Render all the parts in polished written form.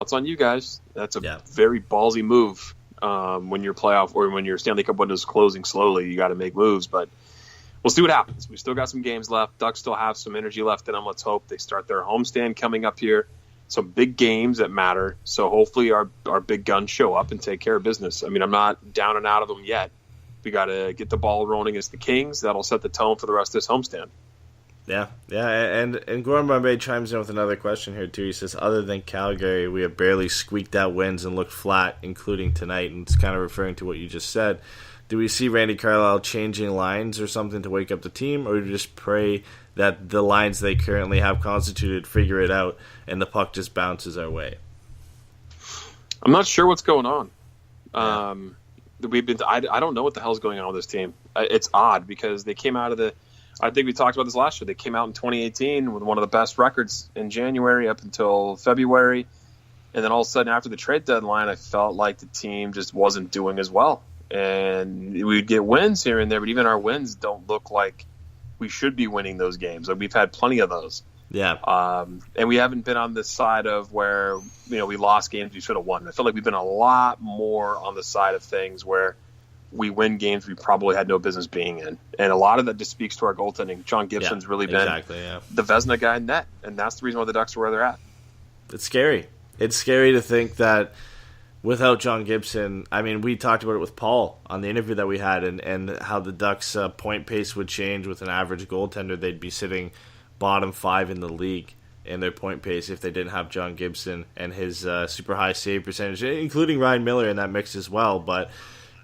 That's on you guys. That's a Yeah. very ballsy move. When your playoff or when your Stanley Cup window is closing slowly, you got to make moves. But we'll see what happens. We still got some games left. Ducks still have some energy left in them. Let's hope they start their homestand coming up here. Some big games that matter. So hopefully our big guns show up and take care of business. I mean, I'm not down and out of them yet. We got to get the ball rolling against the Kings. That'll set the tone for the rest of this homestand. Yeah, yeah, and Gordon Bombay chimes in with another question here too. He says, other than Calgary, we have barely squeaked out wins and looked flat, including tonight. And it's kind of referring to what you just said. Do we see Randy Carlyle changing lines or something to wake up the team, or do we just pray that the lines they currently have constituted figure it out and the puck just bounces our way? I'm not sure what's going on. Yeah. I don't know what the hell's going on with this team. It's odd because they came out of the. I think we talked about this last year. They came out in 2018 with one of the best records in January up until February. And then all of a sudden after the trade deadline, I felt like the team just wasn't doing as well. And we'd get wins here and there, but even our wins don't look like we should be winning those games. Like we've had plenty of those. Yeah. And we haven't been on this side of where, we lost games we should have won. I feel like we've been a lot more on the side of things where we win games we probably had no business being in. And a lot of that just speaks to our goaltending. John Gibson's really been the Vezina guy in net, and that's the reason why the Ducks are where they're at. It's scary. It's scary to think that without John Gibson, I mean, we talked about it with Paul on the interview that we had, and how the Ducks' point pace would change with an average goaltender. They'd be sitting bottom 5 in the league in their point pace if they didn't have John Gibson and his super high save percentage, including Ryan Miller in that mix as well. But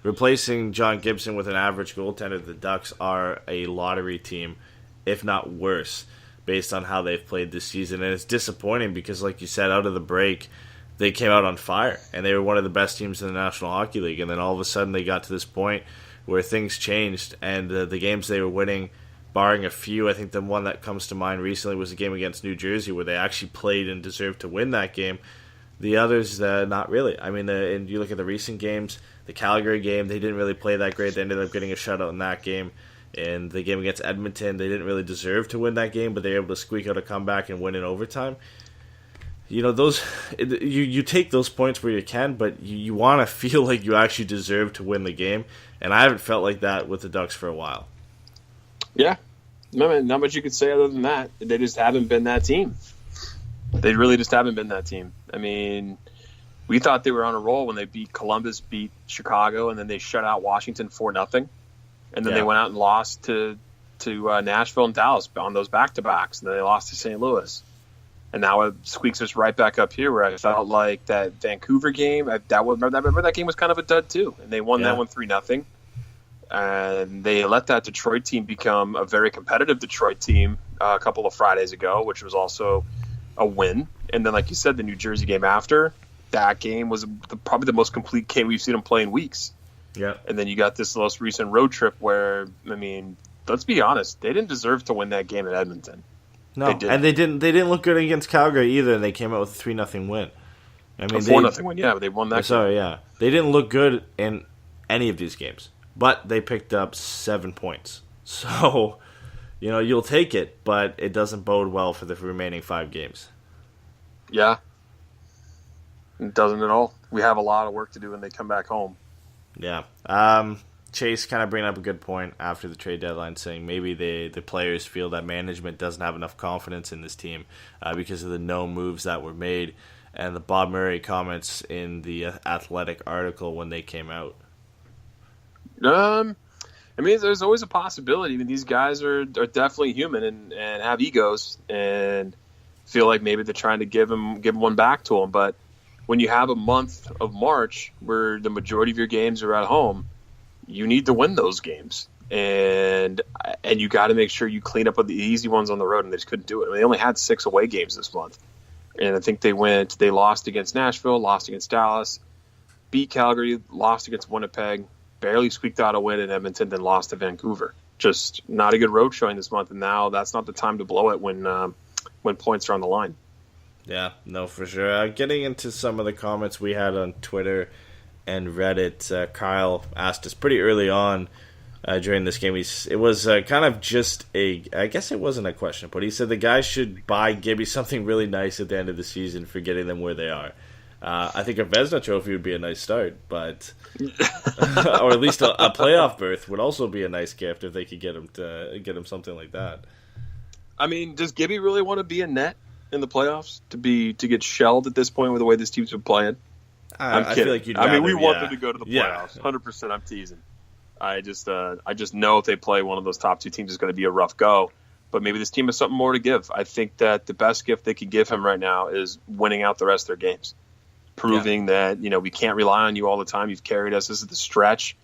replacing John Gibson with an average goaltender, the Ducks are a lottery team, if not worse, based on how they've played this season. And it's disappointing because, like you said, out of the break, they came out on fire, and they were one of the best teams in the National Hockey League. And then all of a sudden they got to this point where things changed, and the games they were winning, barring a few, I think the one that comes to mind recently was the game against New Jersey where they actually played and deserved to win that game. The others, not really. I mean, and you look at the recent games, the Calgary game, they didn't really play that great. They ended up getting a shutout in that game. And the game against Edmonton, they didn't really deserve to win that game, but they were able to squeak out a comeback and win in overtime. You take those points where you can, but you want to feel like you actually deserve to win the game. And I haven't felt like that with the Ducks for a while. Yeah. Not much you could say other than that. They just haven't been that team. They really just haven't been that team. I mean, we thought they were on a roll when they beat Columbus, beat Chicago, and then they shut out Washington 4-0. And then they went out and lost to Nashville and Dallas on those back-to-backs. And then they lost to St. Louis. And now it squeaks us right back up here where I felt like that Vancouver game, remember that game was kind of a dud too. And they won that one 3-0. And they let that Detroit team become a very competitive Detroit team a couple of Fridays ago, which was also a win. And then, like you said, the New Jersey game after, that game was probably the most complete game we've seen them play in weeks. Yeah. And then you got this most recent road trip where, I mean, let's be honest, they didn't deserve to win that game at Edmonton. No, and they didn't look good against Calgary either, and they came out with a 3-0 win. I mean, a 4-0 win, but they won that game. Sorry, yeah. They didn't look good in any of these games, but they picked up 7 points. So, you'll take it, but it doesn't bode well for the remaining 5 games. Yeah. It doesn't at all. We have a lot of work to do when they come back home. Yeah. Chase kind of bringing up a good point after the trade deadline, saying maybe the players feel that management doesn't have enough confidence in this team because of the no moves that were made, and the Bob Murray comments in the Athletic article when they came out. I mean, there's always a possibility. I mean, these guys are definitely human and have egos and feel like maybe they're trying to give one back to them. But when you have a month of March where the majority of your games are at home, you need to win those games. And you got to make sure you clean up the easy ones on the road, and they just couldn't do it. I mean, they only had 6 away games this month. And I think they lost against Nashville, lost against Dallas, beat Calgary, lost against Winnipeg, barely squeaked out a win in Edmonton, then lost to Vancouver. Just not a good road showing this month, and now that's not the time to blow it when points are on the line. Yeah, no, for sure. Getting into some of the comments we had on Twitter and Reddit, Kyle asked us pretty early on during this game. It was kind of just I guess it wasn't a question, but he said the guys should buy Gibby something really nice at the end of the season for getting them where they are. I think a Vezina trophy would be a nice start, but or at least a playoff berth would also be a nice gift if they could get him something like that. I mean, does Gibby really want to be in net in the playoffs to get shelled at this point with the way this team's been playing? I'm kidding. I feel like we want them to go to the playoffs. 100%. I'm teasing. I just know if they play one of those top two teams, it's going to be a rough go. But maybe this team has something more to give. I think that the best gift they could give him right now is winning out the rest of their games, proving that we can't rely on you all the time. You've carried us. This is the stretch.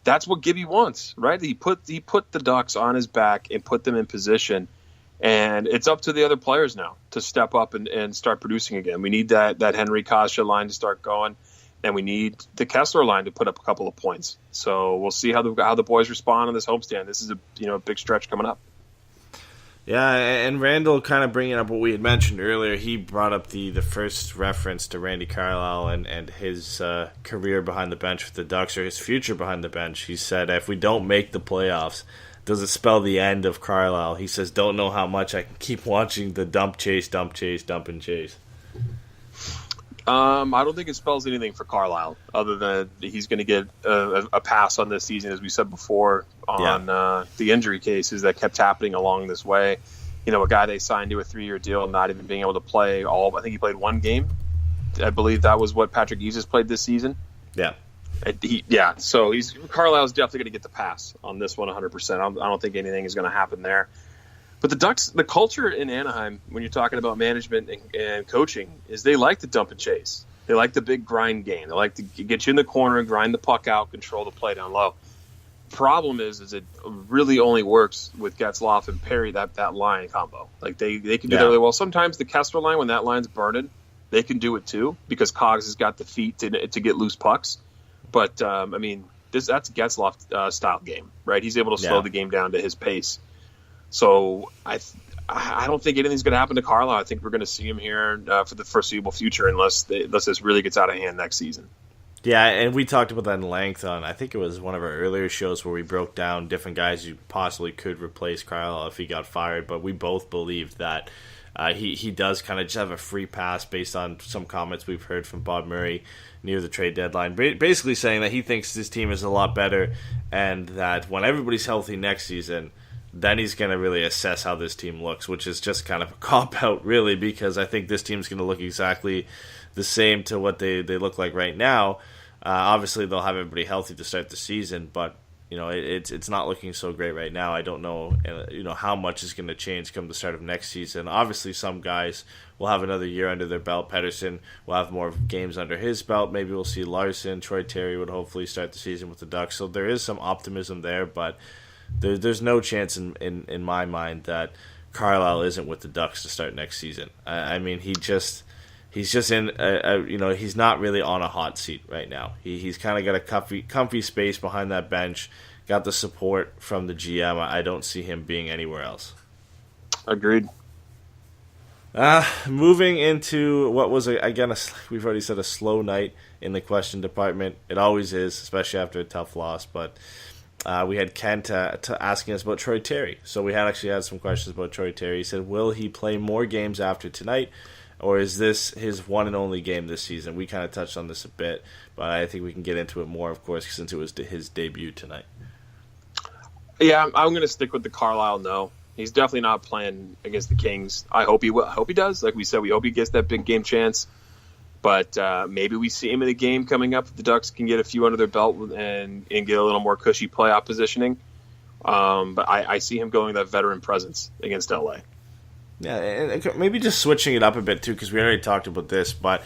That's what Gibby wants, right? He put the Ducks on his back and put them in position. And it's up to the other players now to step up and start producing again. We need that Henry Kasha line to start going, and we need the Kessler line to put up a couple of points. So we'll see how the boys respond on this homestand. This is a big stretch coming up. Yeah, and Randall kind of bringing up what we had mentioned earlier. He brought up the first reference to Randy Carlyle and his career behind the bench with the Ducks, or his future behind the bench. He said, if we don't make the playoffs, does it spell the end of Carlisle? He says, don't know how much I can keep watching the dump, chase, dump and chase. I don't think it spells anything for Carlisle other than he's going to get a pass on this season, as we said before, on the injury cases that kept happening along this way. A guy they signed to a 3-year deal, not even being able to play all. I think he played one game. I believe that was what Patrick Hughes played this season. Yeah. So Carlisle's definitely going to get the pass on this one 100%. I don't think anything is going to happen there. But the Ducks, the culture in Anaheim, when you're talking about management and coaching, is they like to dump and chase. They like the big grind game. They like to get you in the corner and grind the puck out, control the play down low. Problem is it really only works with Getzlaf and Perry, that line combo. Like they can do that really well. Sometimes the Kessler line, when that line's burning, they can do it too because Cogs has got the feet to get loose pucks. But, that's Getzlaf style game, right? He's able to slow the game down to his pace. So I don't think anything's going to happen to Carlisle. I think we're going to see him here for the foreseeable future unless this really gets out of hand next season. Yeah, and we talked about that in length on, I think it was one of our earlier shows where we broke down different guys who possibly could replace Carlisle if he got fired, but we both believed that he does kind of just have a free pass based on some comments we've heard from Bob Murray near the trade deadline, basically saying that he thinks this team is a lot better and that when everybody's healthy next season, then he's going to really assess how this team looks, which is just kind of a cop-out, really, because I think this team's going to look exactly the same to what they look like right now. Obviously, they'll have everybody healthy to start the season, but it's not looking so great right now. I don't know how much is going to change come the start of next season. Obviously, some guys will have another year under their belt. Pettersson will have more games under his belt. Maybe we'll see Larson. Troy Terry would hopefully start the season with the Ducks. So there is some optimism there, but there's no chance in my mind that Carlisle isn't with the Ducks to start next season. He's just in he's not really on a hot seat right now. He's kind of got a comfy space behind that bench, got the support from the GM. I don't see him being anywhere else. Agreed. Moving into what was we've already said a slow night in the question department. It always is, especially after a tough loss, but we had Kent asking us about Troy Terry. So we had some questions about Troy Terry. He said, will he play more games after tonight, or is this his one and only game this season? We kind of touched on this a bit, but I think we can get into it more, of course, since it was his debut tonight. Yeah, I'm going to stick with the Carlisle no. He's definitely not playing against the Kings. I hope he will. I hope he does. Like we said, we hope he gets that big game chance. But maybe we see him in a game coming up if the Ducks can get a few under their belt and get a little more cushy playoff positioning. But I see him going that veteran presence against LA. Yeah, and maybe just switching it up a bit too, because we already talked about this. But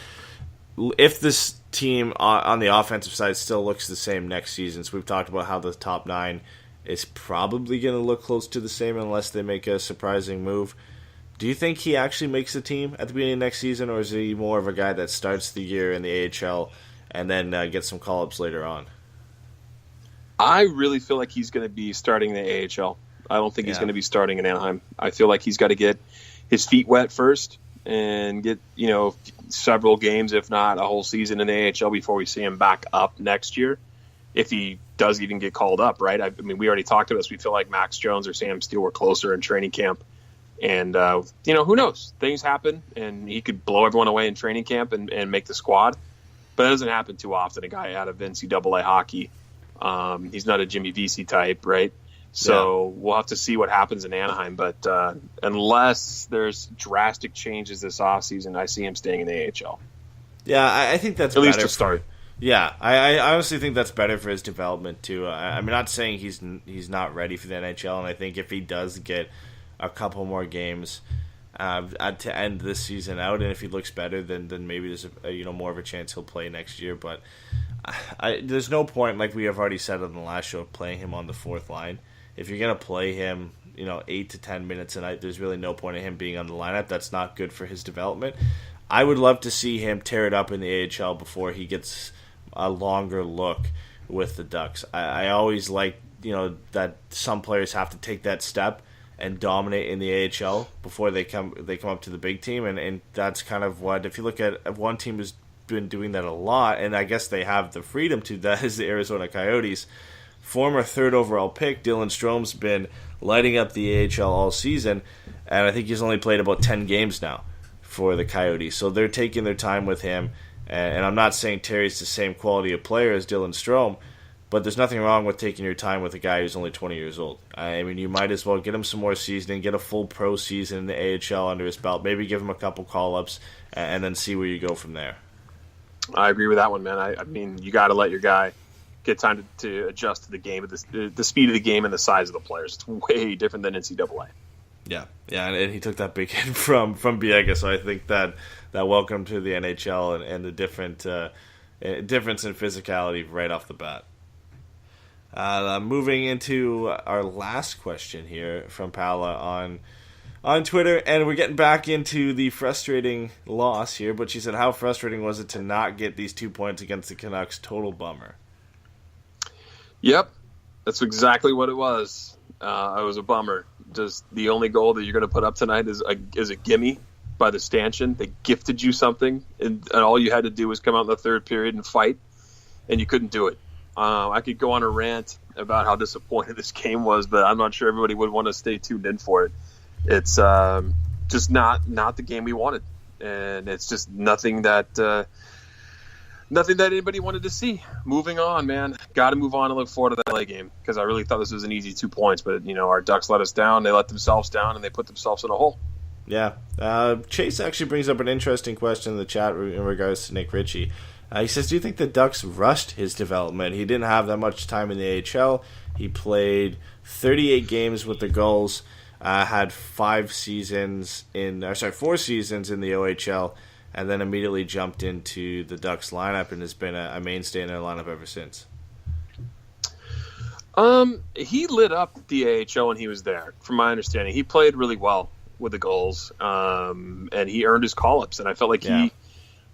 if this team on the offensive side still looks the same next season, so we've talked about how the top 9 is probably going to look close to the same unless they make a surprising move. Do you think he actually makes the team at the beginning of next season, or is he more of a guy that starts the year in the AHL and then gets some call-ups later on? I really feel like he's going to be starting the AHL. I don't think he's going to be starting in Anaheim. I feel like he's got to get his feet wet first and get several games, if not a whole season in the AHL before we see him back up next year, if he does even get called up, right? I mean, we already talked about this. We feel like Max Jones or Sam Steele were closer in training camp And, who knows? Things happen, and he could blow everyone away in training camp and make the squad. But that doesn't happen too often, a guy out of NCAA hockey. He's not a Jimmy Vesey type, right? So we'll have to see what happens in Anaheim. But unless there's drastic changes this offseason, I see him staying in the AHL. Yeah, I think that's at better least to start. Yeah, I honestly think that's better for his development too. I'm not saying he's not ready for the NHL, and I think if he does get a couple more games to end this season out, and if he looks better, then maybe there's more of a chance he'll play next year. But there's no point, like we have already said on the last show, of playing him on the fourth line. If you're gonna play him, 8 to 10 minutes a night, there's really no point in him being on the lineup. That's not good for his development. I would love to see him tear it up in the AHL before he gets a longer look with the Ducks. I always like that some players have to take that step and dominate in the AHL before they come up to the big team, and that's kind of what, if you look at one team who's been doing that a lot, and I guess they have the freedom to, that is the Arizona Coyotes. Former third overall pick Dylan Strome's been lighting up the AHL all season, and I think he's only played about 10 games now for the Coyotes, so they're taking their time with him. And I'm not saying Terry's the same quality of player as Dylan Strome, but there's nothing wrong with taking your time with a guy who's only 20 years old. I mean, you might as well get him some more seasoning, get a full pro season in the AHL under his belt, maybe give him a couple call-ups, and then see where you go from there. I agree with that one, man. I mean, you got to let your guy get time to adjust to the game, the speed of the game and the size of the players. It's way different than NCAA. Yeah, and he took that big hit from Biega, so I think that welcome to the NHL and the difference in physicality right off the bat. Moving into our last question here from Paula on Twitter, and we're getting back into the frustrating loss here, but she said, how frustrating was it to not get these 2 points against the Canucks? Total bummer. Yep, that's exactly what it was. It was a bummer. Just the only goal that you're going to put up tonight is a gimme by the stanchion. They gifted you something, and all you had to do was come out in the third period and fight, and you couldn't do it. I could go on a rant about how disappointed this game was, but I'm not sure everybody would want to stay tuned in for it. It's just not the game we wanted, and it's just nothing that anybody wanted to see. Moving on, man. Got to move on and look forward to that LA game, because I really thought this was an easy 2 points, but our Ducks let us down. They let themselves down, and they put themselves in a hole. Yeah. Chase actually brings up an interesting question in the chat in regards to Nick Ritchie. He says, do you think the Ducks rushed his development? He didn't have that much time in the AHL. He played 38 games with the Gulls, had 4 seasons in the OHL, and then immediately jumped into the Ducks lineup and has been a mainstay in their lineup ever since. He lit up the AHL when he was there, from my understanding. He played really well with the Gulls, and he earned his call-ups, and I felt like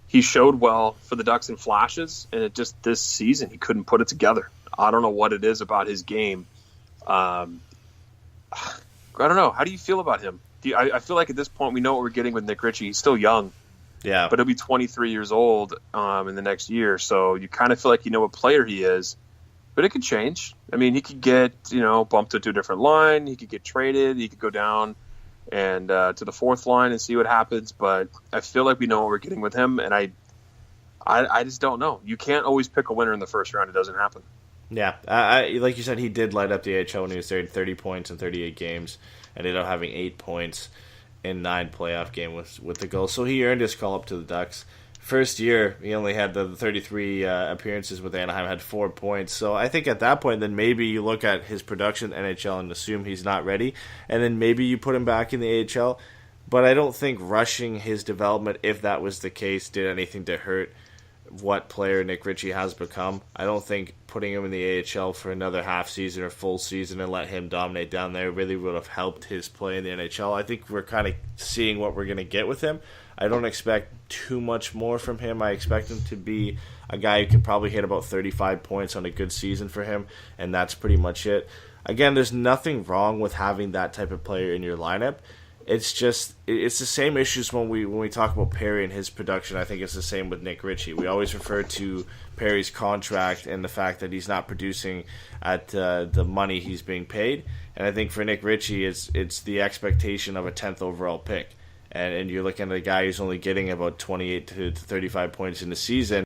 he showed well for the Ducks in flashes, and it just, this season, he couldn't put it together. I don't know what it is about his game. I don't know. How do you feel about him? I feel like at this point we know what we're getting with Nick Ritchie. He's still young. Yeah. But he'll be 23 years old in the next year, so you kind of feel like you know what player he is. But it could change. I mean, he could get, bumped into a different line. He could get traded. He could go down and to the fourth line and see what happens. But I feel like we know what we're getting with him, and I just don't know. You can't always pick a winner in the first round. It doesn't happen. Yeah. Like you said, he did light up the AHL when he was there, 30 points in 38 games, and ended up having 8 points in 9 playoff games with the Gulls. So he earned his call-up to the Ducks. First year, he only had the 33 appearances with Anaheim, had 4 points. So I think at that point, then maybe you look at his production in NHL and assume he's not ready, and then maybe you put him back in the AHL. But I don't think rushing his development, if that was the case, did anything to hurt what player Nick Ritchie has become. I don't think putting him in the AHL for another half season or full season and let him dominate down there really would have helped his play in the NHL. I think we're kind of seeing what we're going to get with him. I don't expect too much more from him. I expect him to be a guy who can probably hit about 35 points on a good season for him, and that's pretty much it. Again, there's nothing wrong with having that type of player in your lineup. it's the same issues when we talk about Perry and his production. I think it's the same with Nick Ritchie. We always refer to Perry's contract and the fact that he's not producing at the money he's being paid. And I think for Nick Ritchie, it's the expectation of a 10th overall pick. And you're looking at a guy who's only getting about 28 to 35 points in the season.